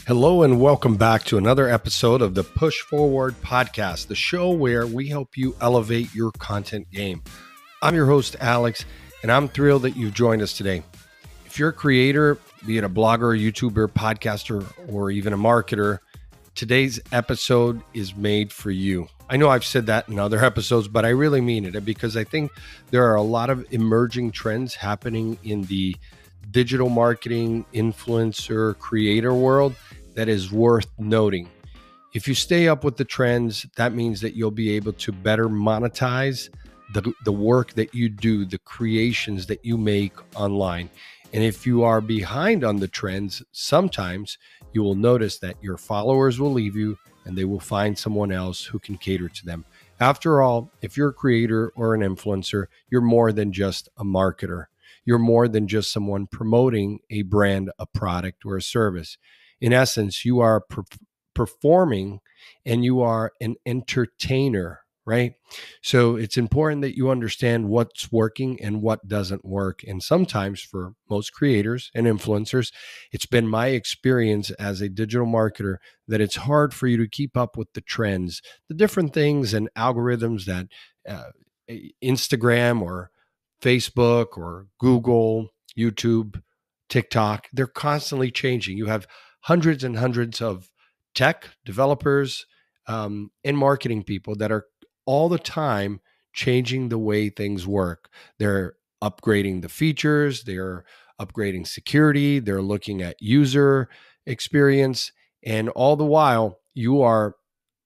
Hello and welcome back to another episode of the Push Forward Podcast, the show where we help you elevate your content game. I'm your host, Alex, and I'm thrilled that you've joined us today. If you're a creator, be it a blogger, YouTuber, podcaster, or even a marketer, today's episode is made for you. I know I've said that in other episodes, but I really mean it because I think there are a lot of emerging trends happening in the digital marketing, influencer, creator world that is worth noting. If you stay up with the trends, that means that you'll be able to better monetize the work that you do, the creations that you make online. And if you are behind on the trends, sometimes you will notice that your followers will leave you and they will find someone else who can cater to them. After all, if you're a creator or an influencer, you're more than just a marketer. You're more than just someone promoting a brand, a product, or a service. In essence, you are performing and you are an entertainer, right? So it's important that you understand what's working and what doesn't work. And sometimes for most creators and influencers, it's been my experience as a digital marketer that it's hard for you to keep up with the trends, the different things and algorithms that Instagram or Facebook or Google, YouTube, TikTok, they're constantly changing. You have hundreds and hundreds of tech developers and marketing people that are all the time changing the way things work. They're upgrading the features, they're upgrading security, they're looking at user experience, and all the while you are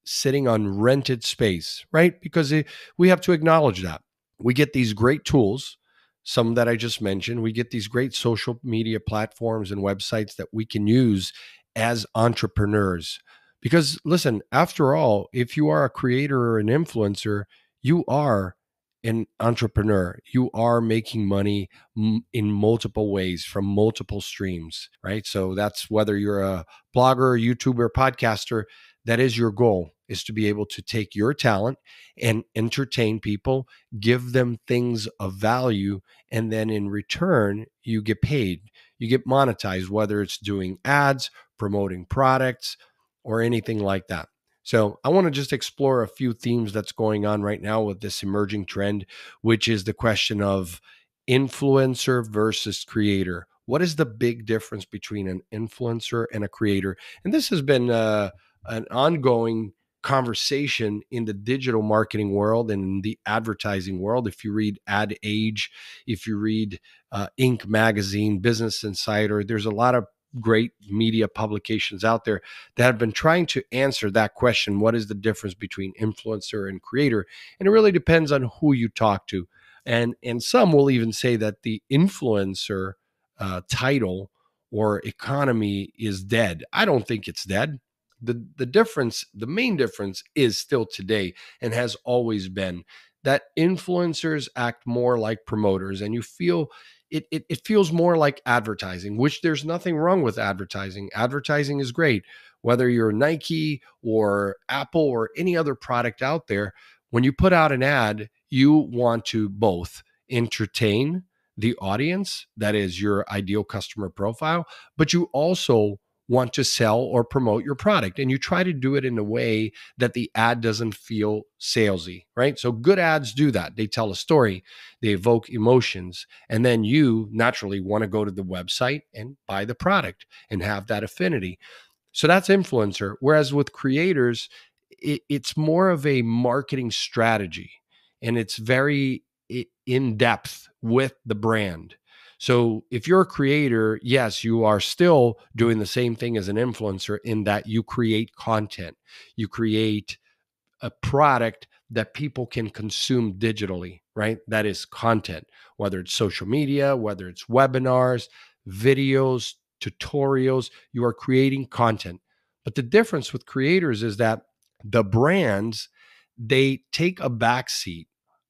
sitting on rented space, right? Because we have to acknowledge that. We get these great tools, some that I just mentioned. We get these great social media platforms and websites that we can use as entrepreneurs. Because listen, after all, if you are a creator or an influencer, you are an entrepreneur. You are making money in multiple ways from multiple streams, right? So that's whether you're a blogger, YouTuber, podcaster, that is your goal, is to be able to take your talent and entertain people, give them things of value, and then in return, you get paid. You get monetized, whether it's doing ads, promoting products, or anything like that. So I want to just explore a few themes that's going on right now with this emerging trend, which is the question of influencer versus creator. What is the big difference between an influencer and a creator? And this has been an ongoing conversation in the digital marketing world and in the advertising world. If you read Ad Age, if you read Inc. magazine, Business Insider, there's a lot of great media publications out there that have been trying to answer that question. What is the difference between influencer and creator? And it really depends on who you talk to. And some will even say that the influencer title or economy is dead. I don't think it's dead. The difference, the main difference is still today and has always been that influencers act more like promoters, and you feel it feels more like advertising, which there's nothing wrong with advertising. Advertising is great, whether you're Nike or Apple or any other product out there. When you put out an ad, you want to both entertain the audience, that is your ideal customer profile, but you also want to sell or promote your product. And you try to do it in a way that the ad doesn't feel salesy, right? So good ads do that. They tell a story, they evoke emotions, and then you naturally want to go to the website and buy the product and have that affinity. So that's influencer. Whereas with creators, it's more of a marketing strategy and it's very in depth with the brand. So if you're a creator, yes, you are still doing the same thing as an influencer in that you create content, you create a product that people can consume digitally, right? That is content, whether it's social media, whether it's webinars, videos, tutorials, you are creating content. But the difference with creators is that the brands, they take a backseat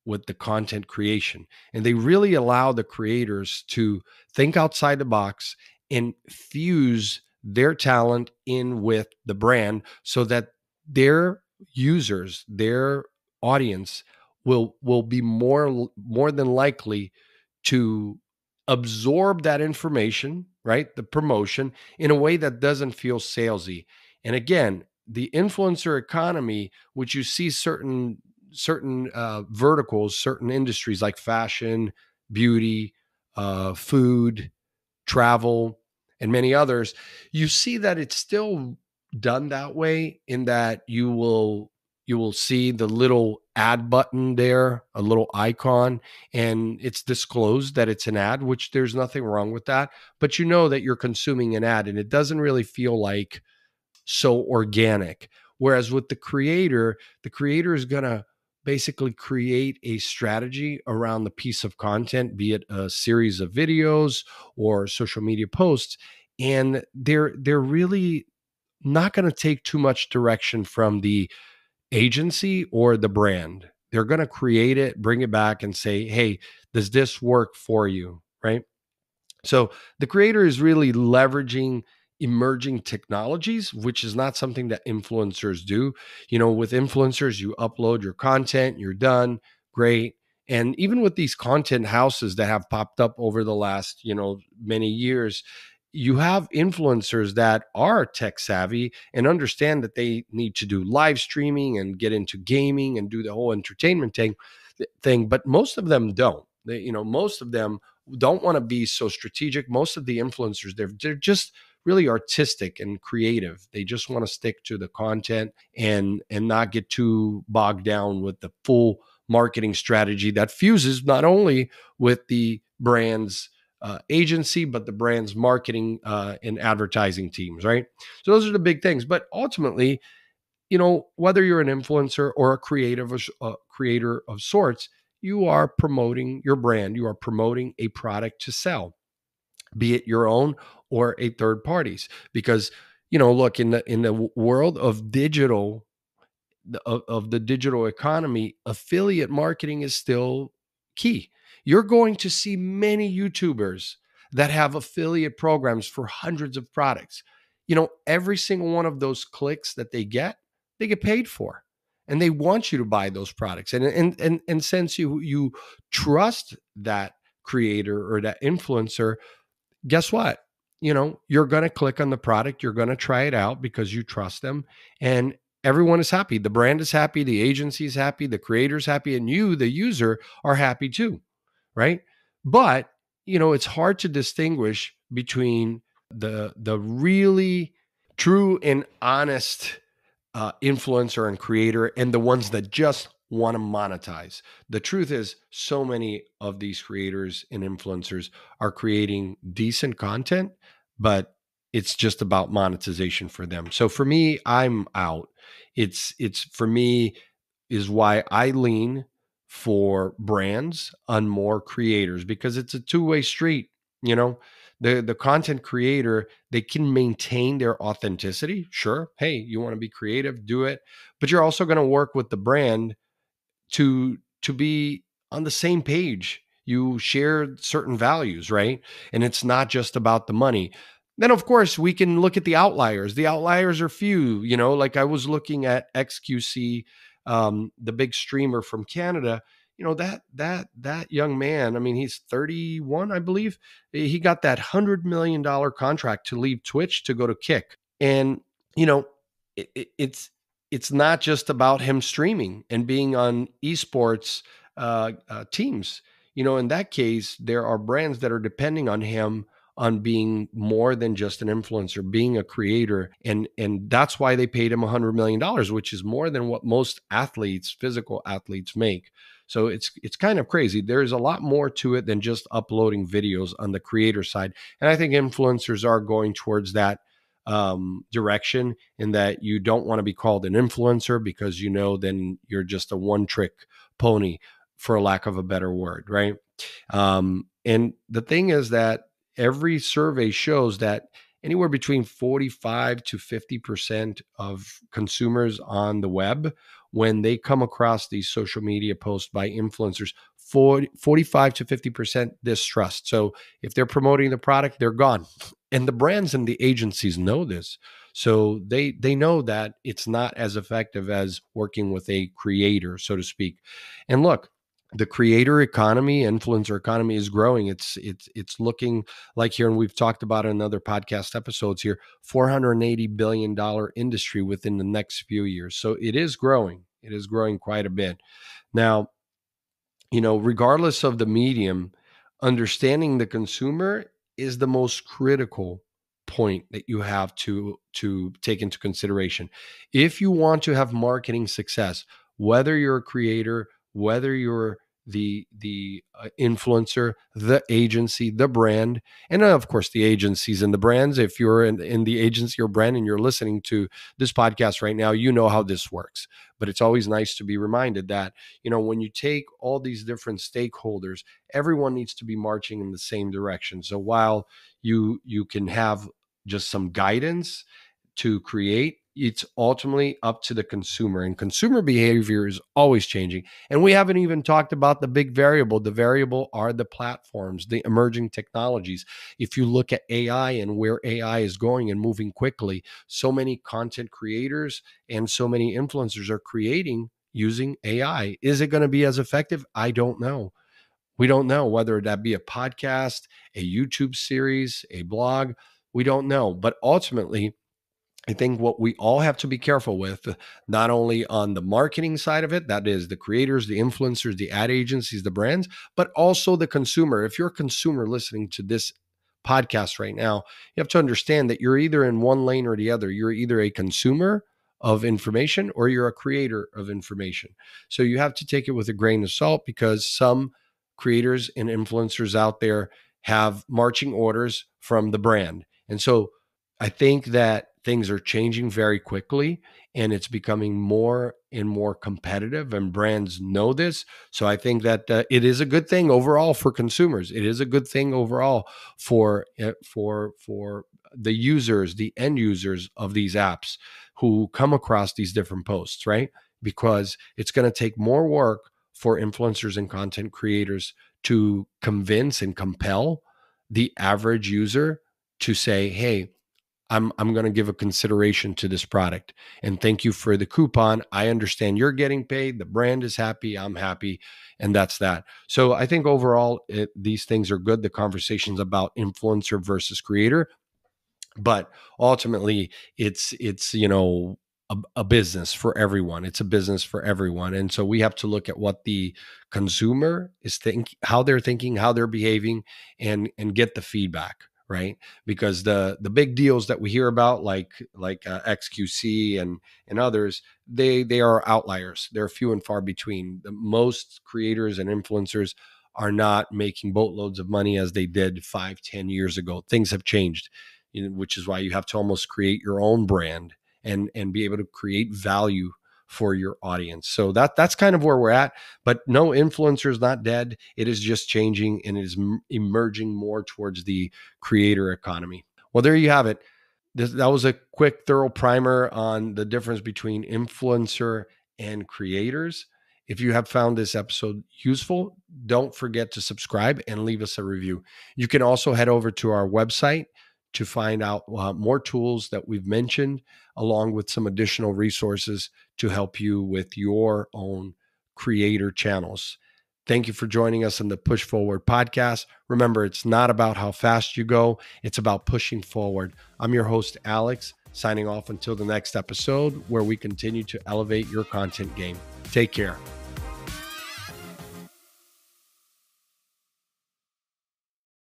with the content creation and they really allow the creators to think outside the box and fuse their talent in with the brand so that their users, their audience will be more than likely to absorb that information, right? The promotion in a way that doesn't feel salesy. And again, the influencer economy, which you see certain verticals, certain industries like fashion, beauty, food, travel, and many others, you see that it's still done that way in that you will see the little ad button there, a little icon, and it's disclosed that it's an ad, which there's nothing wrong with that. But you know that you're consuming an ad and it doesn't really feel like so organic. Whereas with the creator is going to basically create a strategy around the piece of content, be it a series of videos or social media posts, and they're really not going to take too much direction from the agency or the brand. They're going to create it, bring it back and say, "Hey, does this work for you?" Right? So the creator is really leveraging emerging technologies, which is not something that influencers do. With influencers, you upload your content, you're done, great. And even with these content houses that have popped up over the last, many years, you have influencers that are tech savvy and understand that they need to do live streaming and get into gaming and do the whole entertainment thing, but most of them don't. Most of them don't want to be so strategic. Most of the influencers, they're just really artistic and creative. They just want to stick to the content and not get too bogged down with the full marketing strategy that fuses not only with the brand's agency, but the brand's marketing and advertising teams, right? So those are the big things. But ultimately, whether you're an influencer or a creator of sorts, you are promoting your brand. You are promoting a product to sell, be it your own or a third party's. Because, look, in the world of the digital economy, affiliate marketing is still key. You're going to see many YouTubers that have affiliate programs for hundreds of products. Every single one of those clicks that they get paid for. And they want you to buy those products. And since you trust that creator or that influencer, guess what? You're going to click on the product, you're going to try it out because you trust them, and everyone is happy. The brand is happy, the agency is happy, the creator's happy, and you, the user, are happy too, right? But, it's hard to distinguish between the really true and honest influencer and creator and the ones that just want to monetize. The truth is, so many of these creators and influencers are creating decent content, but it's just about monetization for them. So for me, I'm out. It's for me is why I lean for brands on more creators, because it's a two-way street. You know, the content creator, they can maintain their authenticity. Sure, hey, you want to be creative, do it, but you're also going to work with the brand to be on the same page. You share certain values, right? And it's not just about the money. Then of course we can look at the outliers. The outliers are few, like I was looking at XQC, the big streamer from Canada. That young man, I mean, he's 31, I believe. He got that $100 million contract to leave Twitch to go to Kick. And you know, it's not just about him streaming and being on esports teams. In that case, there are brands that are depending on him on being more than just an influencer, being a creator, and that's why they paid him $100 million, which is more than what most athletes, physical athletes, make. So it's kind of crazy. There's a lot more to it than just uploading videos on the creator side, and I think influencers are going towards that direction, in that you don't want to be called an influencer because then you're just a one trick pony, for lack of a better word, right? And the thing is that every survey shows that anywhere between 45 to 50% of consumers on the web, when they come across these social media posts by influencers, 45 to 50% distrust. So if they're promoting the product, they're gone. And the brands and the agencies know this. So they know that it's not as effective as working with a creator, so to speak. And look, the creator economy, influencer economy is growing. It's looking like here, and we've talked about it in other podcast episodes here, $480 billion industry within the next few years. So it is growing. It is growing quite a bit. Now, regardless of the medium, understanding the consumer is the most critical point that you have to take into consideration. If you want to have marketing success, whether you're a creator, whether you're the influencer, the agency, the brand, and of course the agencies and the brands. If you're in the agency or brand and you're listening to this podcast right now, you know how this works. But it's always nice to be reminded that when you take all these different stakeholders, everyone needs to be marching in the same direction. So while you can have just some guidance to create, it's ultimately up to the consumer, and consumer behavior is always changing. And we haven't even talked about the big variable. The variable are the platforms, the emerging technologies. If you look at AI and where AI is going and moving quickly, so many content creators and so many influencers are creating using AI. Is it going to be as effective? I don't know. We don't know whether that be a podcast, a YouTube series, a blog. We don't know. But ultimately, I think what we all have to be careful with, not only on the marketing side of it, that is the creators, the influencers, the ad agencies, the brands, but also the consumer. If you're a consumer listening to this podcast right now, you have to understand that you're either in one lane or the other. You're either a consumer of information or you're a creator of information. So you have to take it with a grain of salt, because some creators and influencers out there have marching orders from the brand. And so I think that things are changing very quickly, and it's becoming more and more competitive, and brands know this. So I think that it is a good thing overall for consumers. It is a good thing overall for the users, the end users of these apps who come across these different posts, right? Because it's going to take more work for influencers and content creators to convince and compel the average user to say, hey, I'm going to give a consideration to this product, and thank you for the coupon. I understand you're getting paid. The brand is happy. I'm happy. And that's that. So I think overall, these things are good. The conversations about influencer versus creator, but ultimately it's a business for everyone. It's a business for everyone. And so we have to look at what the consumer is how they're thinking, how they're behaving, and get the feedback, right? Because the big deals that we hear about, like XQC and others, they are outliers. They're few and far between. The most creators and influencers are not making boatloads of money as they did 5-10 years ago. Things have changed, which is why you have to almost create your own brand and be able to create value for your audience. So that's kind of where we're at. But no, influencer is not dead. It is just changing, and it is emerging more towards the creator economy. Well, there you have it. That was a quick, thorough primer on the difference between influencer and creators. If you have found this episode useful, don't forget to subscribe and leave us a review. You can also head over to our website to find out more tools that we've mentioned, along with some additional resources to help you with your own creator channels. Thank you for joining us on the Push Forward podcast. Remember, it's not about how fast you go, it's about pushing forward. I'm your host, Alex, signing off until the next episode, where we continue to elevate your content game. Take care.